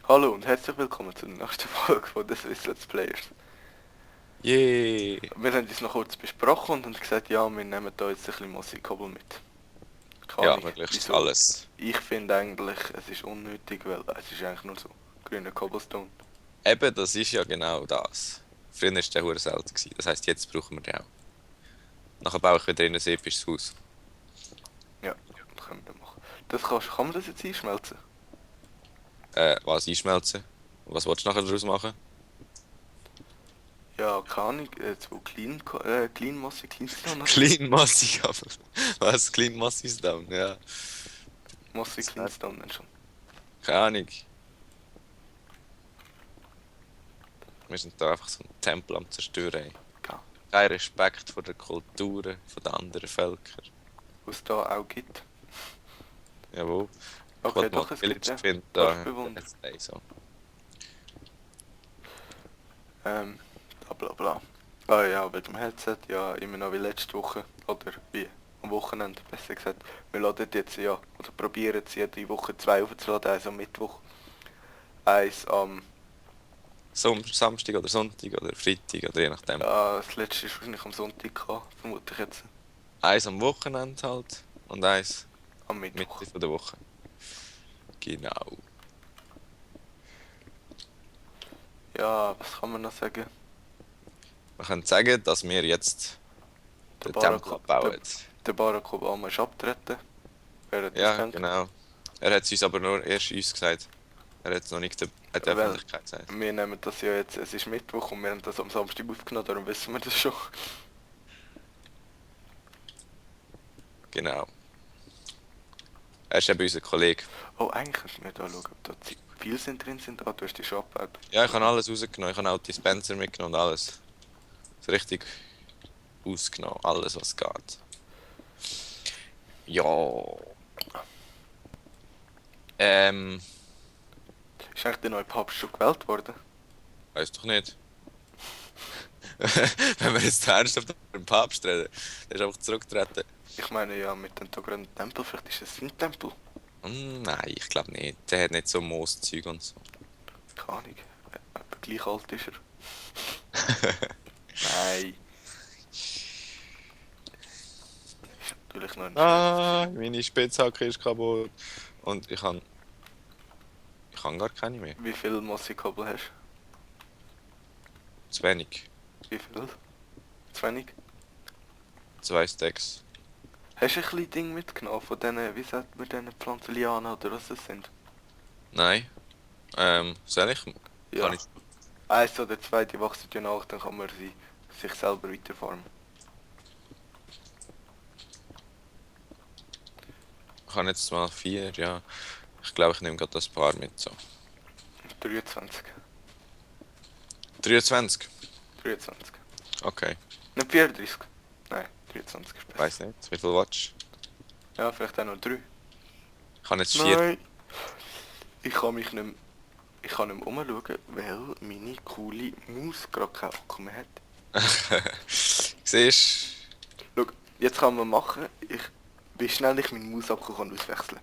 Hallo und herzlich willkommen zur nächsten Folge von The Swiss Let's Players. Yay! Wir haben uns noch kurz besprochen und haben gesagt, ja, wir nehmen da jetzt ein bisschen Musikabel mit. Keine Ja, Ahnung, möglichst wieso. alles. Ich finde eigentlich, es ist unnötig, weil es ist eigentlich nur so grüner Cobblestone. Eben, das ist ja genau das. Früher war der hure selten gewesen. Das heisst, jetzt brauchen wir den auch. Nachher baue ich wieder in ein episches Haus. Ja, das können wir dann machen. Kann man das jetzt einschmelzen? Was einschmelzen? Und was willst du nachher daraus machen? Ja, keine Ahnung, so Clean Masse, Clean Stone, Clean Massig, aber. Was? Clean Massig Down? Ja. Masse, Das Clean wär- Stone dann schon. Keine Ahnung. Wir sind da einfach so ein Tempel am Zerstören. Ey. Ja, Kein Respekt vor der Kulturen der anderen Völker. was es da auch gibt. Jawohl. Ich Okay, wollte mal doch, es gibt Village ja. finden. Fast Da. bewundert. Let's Play so. Ähm, bla bla bla. Ah ja, wegen dem Headset, ja, immer noch wie letzte Woche, oder wie am Wochenende, besser gesagt. Wir laden jetzt ja, oder probieren es jede Woche zwei aufzuladen, eins am Mittwoch, eins am, Samstag oder Sonntag oder Freitag oder je nachdem. ja, das letzte ist wahrscheinlich am Sonntag gehabt, vermute ich jetzt, Eins am Wochenende halt und eins am Mittwoch. Mitte von der Woche. Genau. Ja, was kann man noch sagen? Man kann sagen, dass wir jetzt Der den Tempel Barack, der, abbauen. der Barack Obama ist abgetreten, wer hat das Ja, gedacht? genau. Er hat es uns aber nur erst uns gesagt. Er hat es noch nicht der Weil Öffentlichkeit gesagt. wir nehmen das ja jetzt, es ist Mittwoch und wir haben das am Samstag aufgenommen, darum wissen wir das schon. Genau. Er ist eben unser Kollege. Oh, eigentlich könnten wir da schauen, ob da viele sind drin sind. Ah, du hast die schon abgebaut. Ja, ich habe alles rausgenommen. Ich habe auch Dispenser mitgenommen und alles. So richtig ausgenommen. Alles, was geht. Ja. Ähm, Ist eigentlich der neue Papst schon gewählt worden? weiß doch nicht. Wenn wir jetzt ernsthaft über den Papst reden, der ist einfach zurückgetreten. Ich meine ja, mit dem grünen Tempel, vielleicht ist es ein Tempel. Nein, ich glaube nicht. Der hat nicht so Mooszeug und so. Keine Ahnung. Aber gleich alt ist er. Nein. Ist natürlich noch ein Ah, meine Spitzhacke ist kaputt. Und ich kann gar keine mehr. Wie viel Musikabel hast Zu wenig. du? Wie viel? Zu wenig? 2 Stacks. Hast du ein kleines Ding mitgenommen von diesen, wie sagt man, diesen Pflanzenlianen oder was das sind? Nein. Soll ich? Ja. Kann ich? Eins oder zwei, die wachsen ja nach, dann kann man sie sich selber weiterfarmen. Ich habe jetzt mal 4, ja. Ich glaube, ich nehme gerade das Paar mit. So. 23. 23. 23. Okay. Nicht 34. Nein, 23 ist besser. Weiß nicht. Wie viel Watch? Ja, vielleicht auch noch 3. Ich habe jetzt 4. Nein! Ich kann mich nicht mehr, ich kann nicht mehr umschauen, weil meine coole Maus gerade keinen Akku mehr hat. Siehst Schau, jetzt kann man machen, wie schnell ich meinen Mausakku kann auswechseln.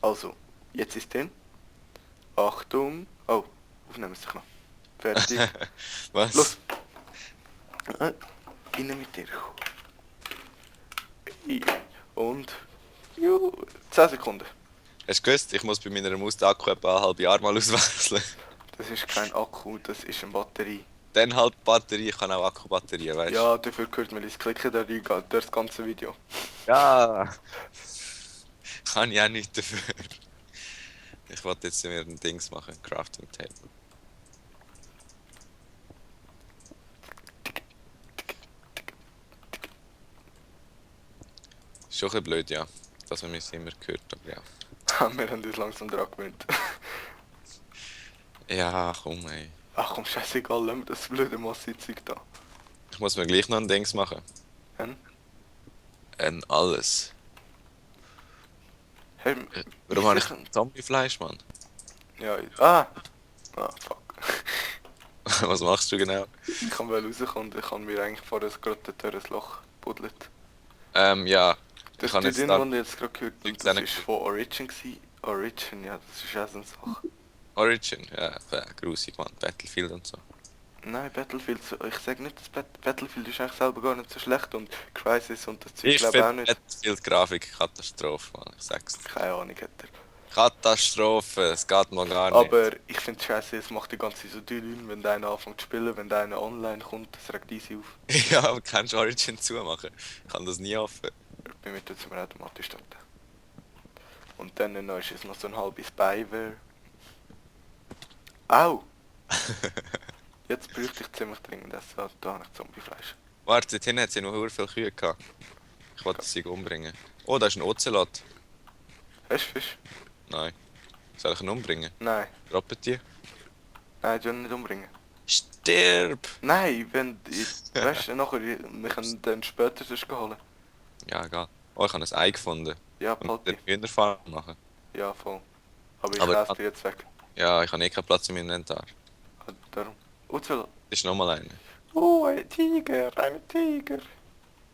Also, jetzt ist drin. Achtung. Oh, aufnehmen sich noch. Fertig. was? Los! Rein mit dir. Und... Juhu, 10 Sekunden. Hast du gewusst, ich muss bei meiner Maus den Akku etwa ein halbes Jahr mal auswechseln. Das ist kein Akku, das ist eine Batterie. Dann halt die Batterie, ich kann auch Akkubatterien, weißt du? Ja, dafür gehört mir das Klicken da rein, durch das ganze Video. Ja. Kann ich auch nicht dafür. Ich wollte jetzt mir ein Dings machen, ein Crafting Table. Ist schon ein bisschen blöd, ja. Dass man mich immer gehört, aber ja. Wir haben uns langsam dran gewöhnt. Ja, komm ey. Ach komm, scheißegal, lassen wir das blöde Massi-Zeug da. Ich muss mir gleich noch ein Dings machen. Hm? Ein alles. Hey, Warum wie habe ich sicher- Zombiefleisch, Mann? Ja, ah! Ah, fuck. Was machst du genau? Ich kann wel rauskommen und ich habe mir eigentlich vorher gerade durch ein Loch gebuddelt. Ja. Ich Das kann ist jetzt den, da. den ihr jetzt gerade gehört habt, Liegt's das auch ist nicht. von Origin gewesen. Origin, ja, das ist auch so eine Sache. Origin, ja, grusig, Mann. Battlefield und so. Nein, Battlefield, ich sag nicht, dass Battlefield ist eigentlich selber gar nicht so schlecht und Crysis und das Zeug Ich glaube ich auch finde nicht. Battlefield-Grafik Katastrophe, Mann. Ich sag's dir. Keine Ahnung, hat er. Katastrophe, es geht mal gar nicht. Aber ich finde scheiße, es macht die ganze Zeit so Dünn, wenn der eine anfängt zu spielen, wenn der eine online kommt, das regt easy auf. Ja, aber kannst du Origin zumachen? Ich kann das nie offen. Bei mir tut es mir automatisch starten. Und dann noch ist es noch so ein halbes Spyware. Au! Jetzt bräuchte ich ziemlich dringend Essen, da habe ich Zombiefleisch. Warte, dort hinten hat sie noch sehr viele Kühe gehabt. Ich wollte sie umbringen. Oh, da ist ein Ozelot. Hast du Fisch? Nein. Soll ich ihn umbringen? Nein. Droppen die? Nein, du nicht umbringen. Stirb! Nein, wenn... Weißt du, nachher, wir können dann später das holen. Ja, egal. Oh, ich habe ein Ei gefunden. Ja, Und Palti. den Hühnerfarm machen. Ja, voll. Aber ich Aber- laufe dir jetzt weg. Ja, ich habe eh keinen Platz in meinem Inventar. Darum. Uzel. Das ist nochmal einer. Oh, ein Tiger, ein Tiger.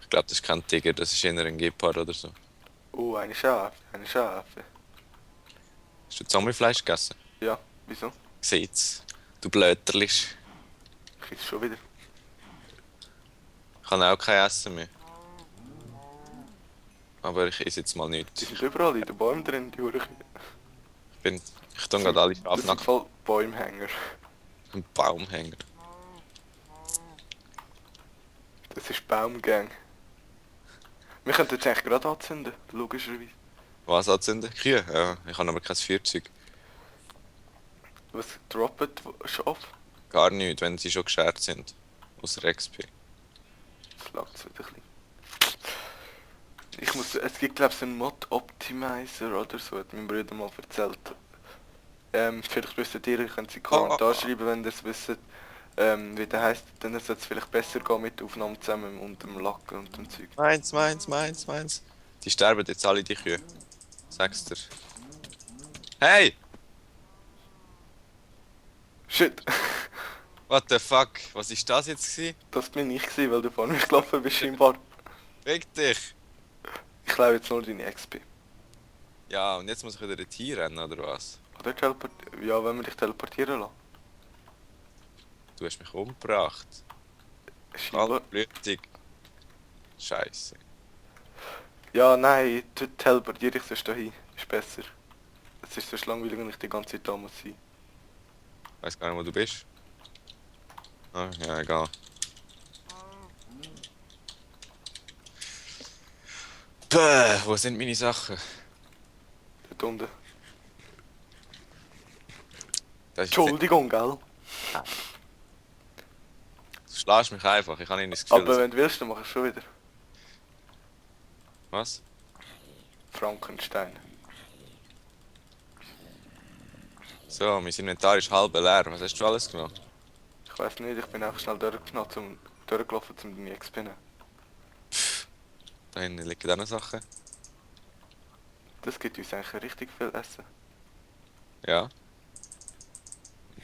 Ich glaube, das ist kein Tiger, das ist eher ein Gepard oder so. Oh, eine Schafe, eine Schafe. Hast du Zombiefleisch gegessen? Ja, wieso? Sieht's. Du Blöterlisch. Ich esse schon wieder. Ich habe auch kein Essen mehr. Aber ich esse jetzt mal Die nichts. sind überall in den Bäumen drin, die Hurchen. Ich tue gerade alle Das Schafe sind nach voll Bäumhänger. dem Baum hängen. Das ist Baumgang. Wir könnten jetzt eigentlich gerade anzünden, logischerweise. Was anzünden? Kühe? Ja, ich habe aber kein Feuerzeug. Was droppt Schaf? Gar nicht, wenn sie schon geschert sind. Aus der XP. Das lag es wieder ein bisschen. Ich muss, es gibt glaube ich einen Mod Optimizer oder so, hat mein Bruder mal erzählt. Vielleicht wisst ihr, könnt ihr in die Kommentare schreiben, wenn ihr es wisst. Wie der heisst, dann sollte es vielleicht besser gehen mit der Aufnahme zusammen und dem Lacken und dem Zeug. Meins. Die sterben jetzt alle, die Kühe. Sag's dir. Hey! Shit! What the fuck? Was ist das jetzt gewesen? Das bin ich gewesen, weil du vor mir gelaufen bist scheinbar. Weg dich! Ich klaue jetzt nur deine XP. Ja, und jetzt muss ich wieder dorthin rennen, oder was? Oder ja, wenn wir dich teleportieren lassen. Du hast mich umgebracht. Scheinbar. Blödig. Scheiße. Ja, nein, teleportiere ich sonst dahin. Ist besser. Es ist so langweilig, wenn ich die ganze Zeit da muss sein. Weiß gar nicht, wo du bist. Ah, ja, egal. Bäh, wo sind meine Sachen? Dort unten. Das ist Entschuldigung, gell? Du schlägst mich einfach, ich habe nicht das Gefühl, Aber wenn du willst, dann mach ich schon wieder. Was? Frankenstein. So, mein Inventar ist halb leer. Was hast du alles genommen? Ich weiß nicht, ich bin einfach schnell durchgelaufen, um deine XP zu nehmen. Da hinten liegen auch noch Sachen. Das gibt uns eigentlich richtig viel Essen. Ja.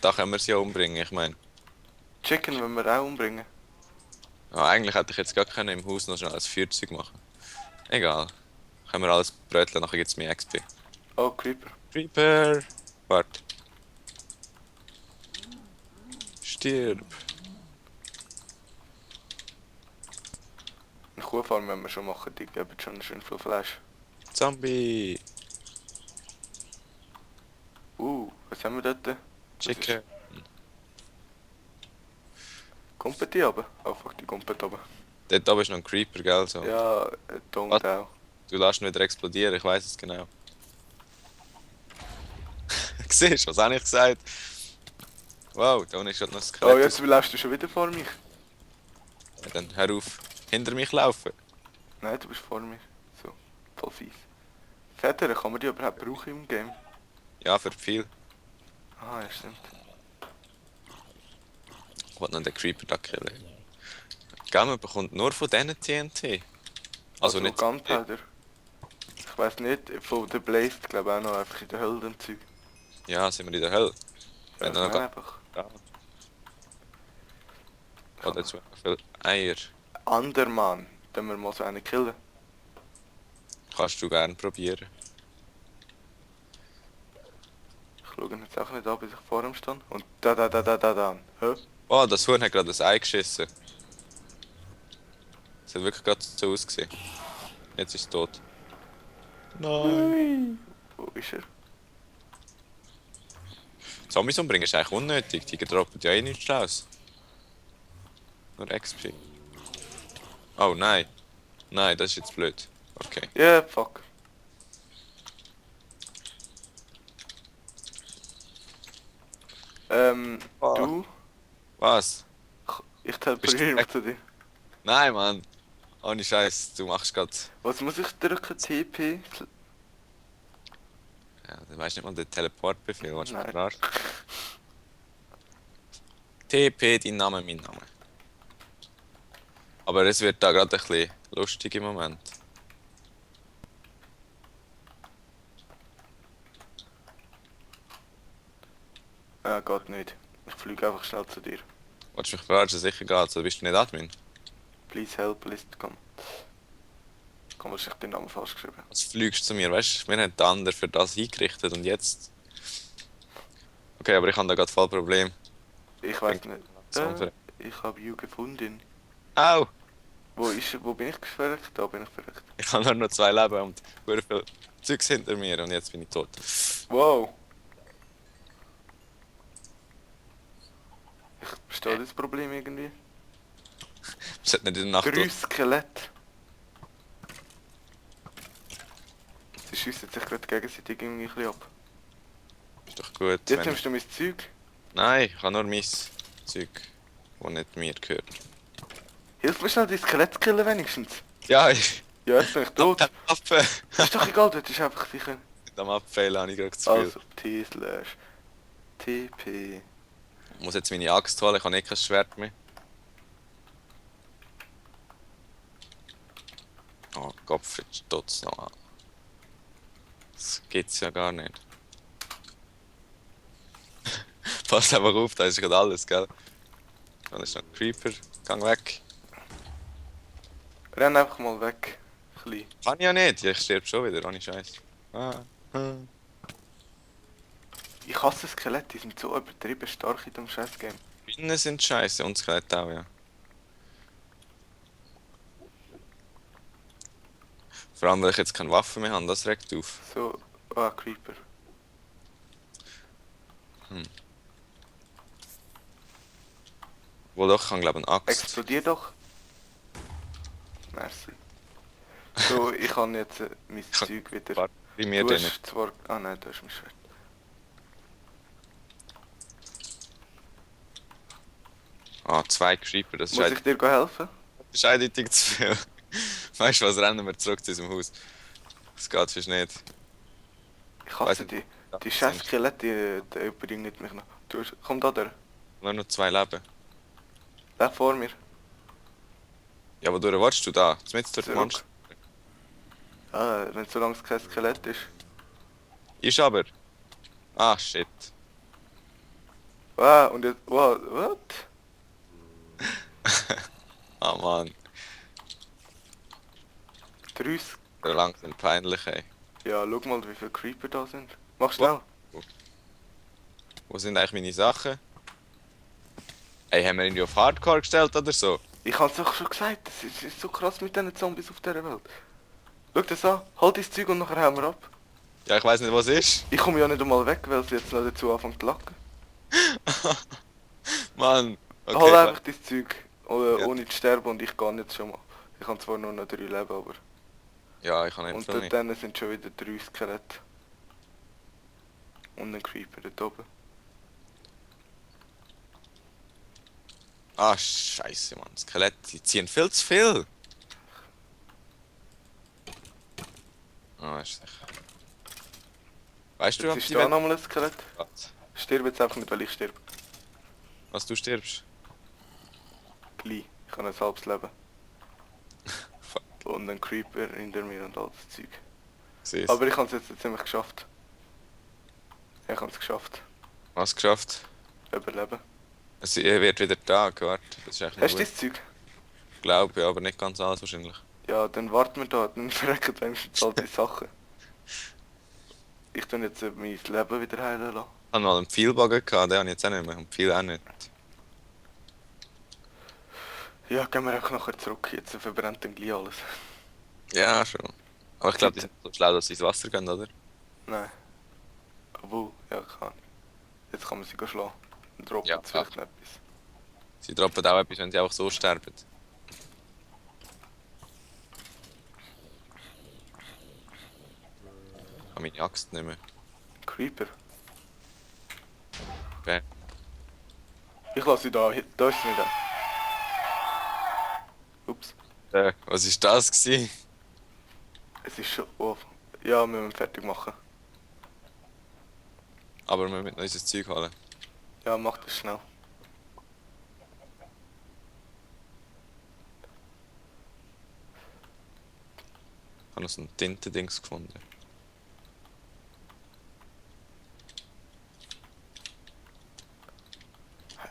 Da können wir sie ja umbringen, ich meine. Chicken wollen wir auch umbringen. Ja, eigentlich hätte ich jetzt gar können im Haus noch schnell ein Feuerzeug machen. Egal. Können wir alles bröteln, nachher gibt es mehr XP. Oh, Creeper. Creeper! Warte. Stirb. Eine Kuhfarm wenn wir schon machen, die geben schon schön viel Fleisch. Zombie! Was haben wir dort? Chicken! Kumpelt die aber? Oh fuck, die kumpelt aber. Dort oben ist noch ein Creeper, gell? So. Ja, Don't Was? auch. Du lässt ihn wieder explodieren, ich weiß es genau. Siehst du, was habe ich gesagt? Wow, da unten ist gerade noch ein Skelett. Oh, jetzt läufst du schon wieder vor mich. Ja, dann hör auf, hinter mich laufen. Nein, du bist vor mir. So, voll fies. Federn, kann man die überhaupt brauchen im Game? Ja, für viel. Ah, ja stimmt. Ich wollte noch den Creeper da killen. Gell, man bekommt nur von denen TNT. Also nicht... Gunpowder. Ich weiß nicht, von der Blazed glaube ich auch noch einfach in der Hölle und Zeug. Ja, sind wir in der Hölle. Wenn Ja, noch einfach. ja. Oder zu viel Eier. Andermann, dann wir mal so einen killen. Kannst du gerne probieren. Ich schaue ihn jetzt auch nicht an, bis ich vor ihm stehe. Und da. Hä? Oh, das Huhn hat gerade ein Ei geschissen. Es hat wirklich gerade so ausgesehen. Jetzt ist es tot. Ui. Wo ist er? Zombies umbringen ist eigentlich unnötig. Die droppen ja eh nichts Schlaues. Nur XP. Oh nein. Nein, das ist jetzt blöd. Okay. Yeah, fuck. Fuck. Du? Was? Ich teleportiere mich zu dir. Nein, Mann. Ohne Scheiß, du machst grad. Was muss ich drücken? TP? Ja, du weißt nicht mal den Teleportbefehl, was du Nein. verarschst. TP, dein Name, mein Name. Aber es wird da gerade ein bisschen lustig im Moment. Ja, geht nicht. Ich fliege einfach schnell zu dir. Willst du mich verarschen? Sicher geht's, oder bist du nicht Admin? Please help, list, komm. Komm, was ich den Namen falsch geschrieben. Was fliegst du zu mir? Weißt du, wir haben den anderen für das eingerichtet und jetzt. Okay, aber ich habe da gerade voll Problem. Ich weiß nicht. Äh, Ich habe You gefunden. Au! Wo bin ich verreckt? Da bin ich verreckt. Ich habe nur noch 2 Leben und sehr viel Zeugs hinter mir und jetzt bin ich tot. Wow. Ich verstehe das Problem irgendwie. Es hat nicht in der Nacht 3 Skelette. Sie schiessen sich gerade gegenseitig irgendwie ein bisschen ab. Ist doch gut. Jetzt Wenn... nimmst du mein Zeug. Nein, ich habe nur mein Zeug, das nicht mir gehört. Hilf mir schnell, die Skelette killen wenigstens. Ja, ich. Ja, jetzt bin ich tot. Abfällen. Ist doch egal, dort ist einfach sicher. Am Abfällen habe ich gerade zu viel. Also, T/TP. Ich muss jetzt meine Axt holen, ich habe nicht kein Schwert mehr. Oh Gott, jetzt tut's noch an. Das gibt's ja gar nicht. Pass einfach auf, da ist gerade alles, gell? Da ist noch ein Creeper, gang weg. Renn einfach mal weg. Klein. Kann ich ja nicht, ich sterbe schon wieder, ohne Scheiß. Ich hasse Skelette, die sind so übertrieben stark in dem Scheiß-Game. Bienen sind scheiße und Skelette auch, ja. Vor allem, weil ich jetzt keine Waffe mehr habe, das regt auf. So, Creeper. Wohl doch, ich habe glaube ich eine Axt. Explodier doch. Merci. So, ich habe jetzt mein Zeug wieder. Warte, bei mir Du drin. hast zwar... Ah nein, du hast mein Schwert. Ah, 2 Creeper, das ist, Muss ich dir helfen? das ist eindeutig zu viel. Weißt du was, rennen wir zurück zu unserem Haus. Das geht sonst nicht. Ich Weiss hasse nicht. die. Ja, Die scheiß Skelette, die überbringen mich noch. Komm da durch. Nur noch 2 Leben. Da vor mir. Ja, wo du wartest du da? Jetzt mit durch den Zurück. Monster. Ah, wenn solange es kein Skelett ist. Ist aber. Ah, shit. Ah, und jetzt... Wow, what? Ah, Mann. 3 Der langsam peinlich, ey. Ja, schau mal, wie viele Creeper da sind. Mach schnell. Wo sind eigentlich meine Sachen? Ey, haben wir irgendwie auf Hardcore gestellt oder so? Ich hab's doch schon gesagt, es ist so krass mit diesen Zombies auf dieser Welt. Schau das an, halt dein Zeug und nachher hauen wir ab. Ja, ich weiß nicht, was ist. Ich komme ja nicht einmal weg, weil sie jetzt noch dazu anfangen zu lachen. Mann. Okay, Halt klar. einfach dein Zeug, Ja. ohne zu sterben und ich gehe jetzt schon mal. Ich habe zwar nur noch 3 Leben, aber... Ja, ich kann nicht Und viel dort nicht. dann sind schon wieder 3 Skelette. Und ein Creeper dort oben. Ah, scheiße, Mann. Skelette, die ziehen viel zu viel. Ah, ist sicher. Weißt du, Jetzt ob ist die da nochmal ein Skelett. Was? Stirb jetzt einfach nicht, weil ich sterbe. Was, du stirbst? Gleich. Ich habe ein halbes Leben. Fuck. Und ein Creeper hinter mir und all das Zeug. Siehst. Aber ich habe es jetzt ziemlich geschafft. Ich habe es geschafft. Was geschafft? Überleben. Es wird wieder Tag, warte. Das ist echt Hast du gut. das Zeug? Glaube ja, aber nicht ganz alles wahrscheinlich. Ja, dann warten wir da. Dann verrecken wenigstens all die Sachen. Ich tue jetzt mein Leben wieder heilen lassen. habe mal einen Pfeilbogen gehabt, den habe ich jetzt auch nicht mehr. Und Pfeil auch nicht. Ja, gehen wir auch nachher zurück. Jetzt verbrennt dann gleich alles. Ja, schon. Aber ich glaube, die sind so schlau, dass sie ins Wasser gehen, oder? Nein. Obwohl, ja, kann. Jetzt kann man sie schlagen. Dann droppen Ja. sie vielleicht noch etwas. Sie droppen auch etwas, wenn sie einfach so sterben. Ich habe meine Axt nicht mehr. Creeper. Okay. Ich lasse sie da. Da ist sie nicht. Ups. Was ist das gewesen? Es ist schon. Oh. Ja, wir müssen fertig machen. Aber wir müssen noch unser Zeug holen. Ja, mach das schnell. Ich habe noch so ein Tintendings gefunden.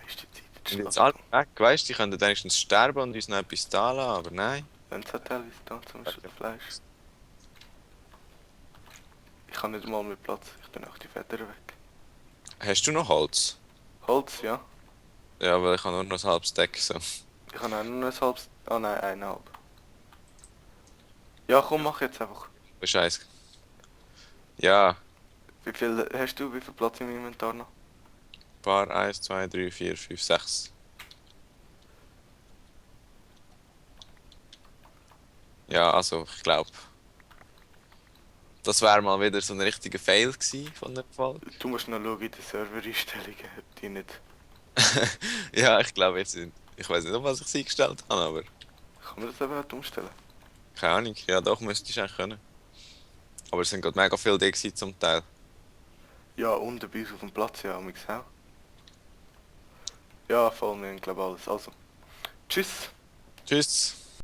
Ist die Zeit Und jetzt jetzt alle weg, weißt du, die könnten wenigstens sterben und uns noch etwas da lassen, aber nein. Wenn es hat teilweise da zum Beispiel Fleisch. Ich habe nicht mal mehr Platz. Ich bin auch die Federn weg. Hast du noch Holz? Holz, ja. Ja, weil ich habe nur noch ein halbes Deck so. Ich habe auch nur ein halbes. Ah nein, eineinhalb. Ja, komm, mach jetzt einfach. Scheiße. Ja, Wie viel hast du? Wie viel Platz im Inventar noch? paar 1, 2, 3, 4, 5, 6. Ja, also ich glaube, das wäre mal wieder so ein richtiger Fail gewesen von der Folge. Du musst noch schauen in den Servereinstellungen, ob die nicht. Ja, ich glaube jetzt, ich weiß nicht, auf was ich sie eingestellt habe, aber Kann man das eben auch umstellen? keine Ahnung. Ja, doch, müsste ich eigentlich können. Aber es sind gerade mega viele die gewesen zum Teil. Ja, unten bei uns auf dem Platz, ja, mich auch. Ja, voll, wir haben glaube alles. Also, tschüss! Tschüss!